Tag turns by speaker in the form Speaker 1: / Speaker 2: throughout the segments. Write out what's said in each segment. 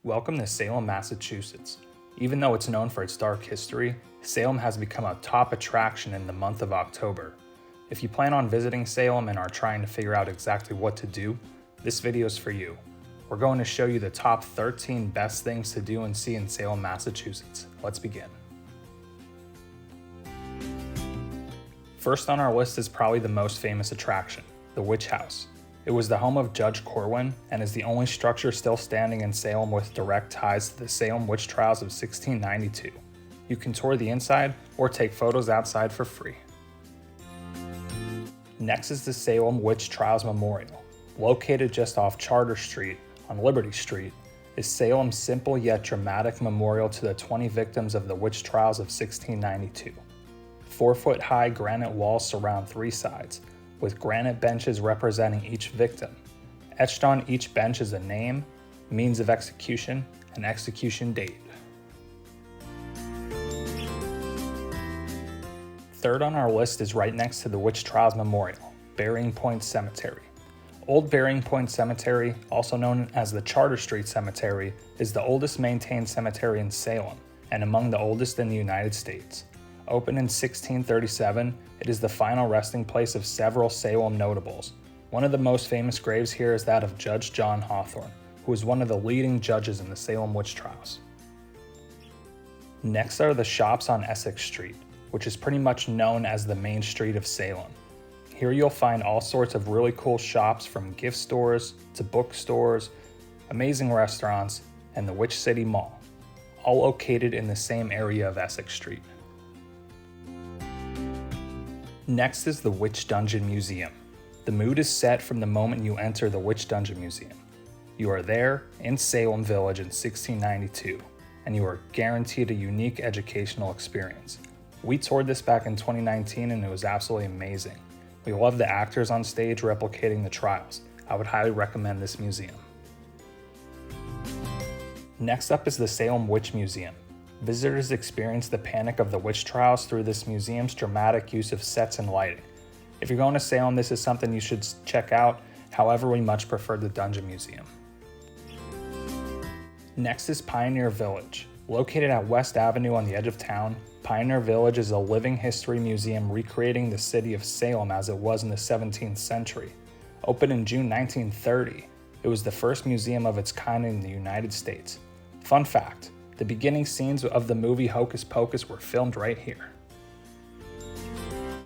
Speaker 1: Welcome to Salem, Massachusetts. Even though it's known for its dark history, Salem has become a top attraction in the month of October. If you plan on visiting Salem and are trying to figure out exactly what to do, this video is for you. We're going to show you the top 13 best things to do and see in Salem, Massachusetts. Let's begin. First on our list is probably the most famous attraction, the Witch House. It was the home of Judge Corwin and is the only structure still standing in Salem with direct ties to the Salem Witch Trials of 1692. You can tour the inside or take photos outside for free. Next is the Salem Witch Trials Memorial. Located just off Charter Street on Liberty Street, is Salem's simple yet dramatic memorial to the 20 victims of the witch trials of 1692. 4-foot-high granite walls surround three sides, with granite benches representing each victim. Etched on each bench is a name, means of execution, and execution date. Third on our list is right next to the Witch Trials Memorial, Burying Point Cemetery. Old Burying Point Cemetery, also known as the Charter Street Cemetery, is the oldest maintained cemetery in Salem and among the oldest in the United States. Opened in 1637, it is the final resting place of several Salem notables. One of the most famous graves here is that of Judge John Hawthorne, who was one of the leading judges in the Salem Witch Trials. Next are the shops on Essex Street, which is pretty much known as the main street of Salem. Here you'll find all sorts of really cool shops, from gift stores to bookstores, amazing restaurants, and the Witch City Mall, all located in the same area of Essex Street. Next is the Witch Dungeon Museum. The mood is set from the moment you enter the Witch Dungeon Museum. You are there in Salem Village in 1692, and you are guaranteed a unique educational experience. We toured this back in 2019 and it was absolutely amazing. We love the actors on stage replicating the trials. I would highly recommend this museum. Next up is the Salem Witch Museum. Visitors experience the panic of the witch trials through this museum's dramatic use of sets and lighting. If you're going to Salem, this is something you should check out. However, we much prefer the Dungeon Museum. Next is Pioneer Village. Located at West Avenue on the edge of town, Pioneer Village is a living history museum recreating the city of Salem as it was in the 17th century. Opened in June 1930, it was the first museum of its kind in the United States. Fun fact, the beginning scenes of the movie Hocus Pocus were filmed right here.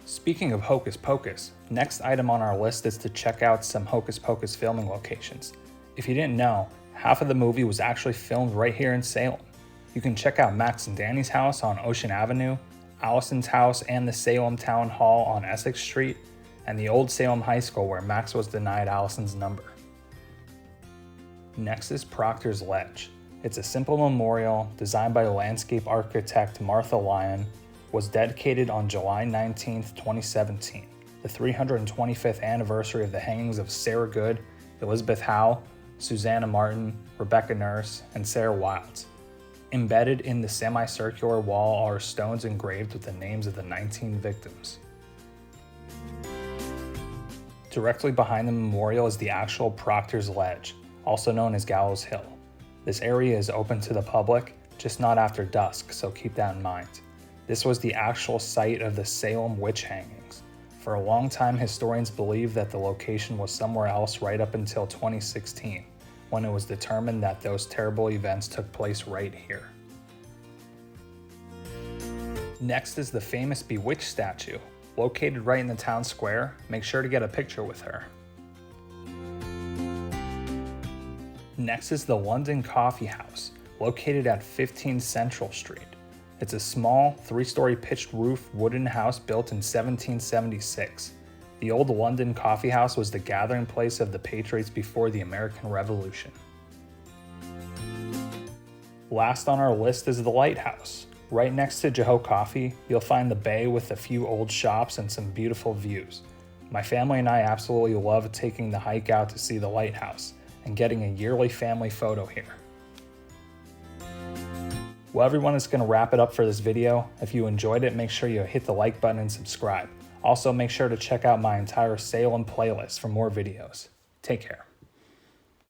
Speaker 1: Speaking of Hocus Pocus, next item on our list is to check out some Hocus Pocus filming locations. If you didn't know, half of the movie was actually filmed right here in Salem. You can check out Max and Danny's house on Ocean Avenue, Allison's house and the Salem Town Hall on Essex Street, and the old Salem High School where Max was denied Allison's number. Next is Proctor's Ledge. It's a simple memorial designed by landscape architect Martha Lyon, was dedicated on July 19, 2017, the 325th anniversary of the hangings of Sarah Good, Elizabeth Howe, Susanna Martin, Rebecca Nurse, and Sarah Wilds. Embedded in the semicircular wall are stones engraved with the names of the 19 victims. Directly behind the memorial is the actual Proctor's Ledge, also known as Gallows Hill. This area is open to the public, just not after dusk, so keep that in mind. This was the actual site of the Salem witch hangings. For a long time, historians believe that the location was somewhere else right up until 2016, when it was determined that those terrible events took place right here. Next is the famous Bewitched statue. Located right in the town square, make sure to get a picture with her. Next is the London Coffee House, located at 15 Central Street. It's a small, 3-story pitched roof wooden house built in 1776. The old London Coffee House was the gathering place of the Patriots before the American Revolution. Last on our list is the Lighthouse. Right next to Joe Coffee, you'll find the bay with a few old shops and some beautiful views. My family and I absolutely love taking the hike out to see the lighthouse and getting a yearly family photo here. Well, everyone, is going to wrap it up for this video. If you enjoyed it, make sure you hit the like button and subscribe. Also, make sure to check out my entire Salem playlist for more videos. Take care.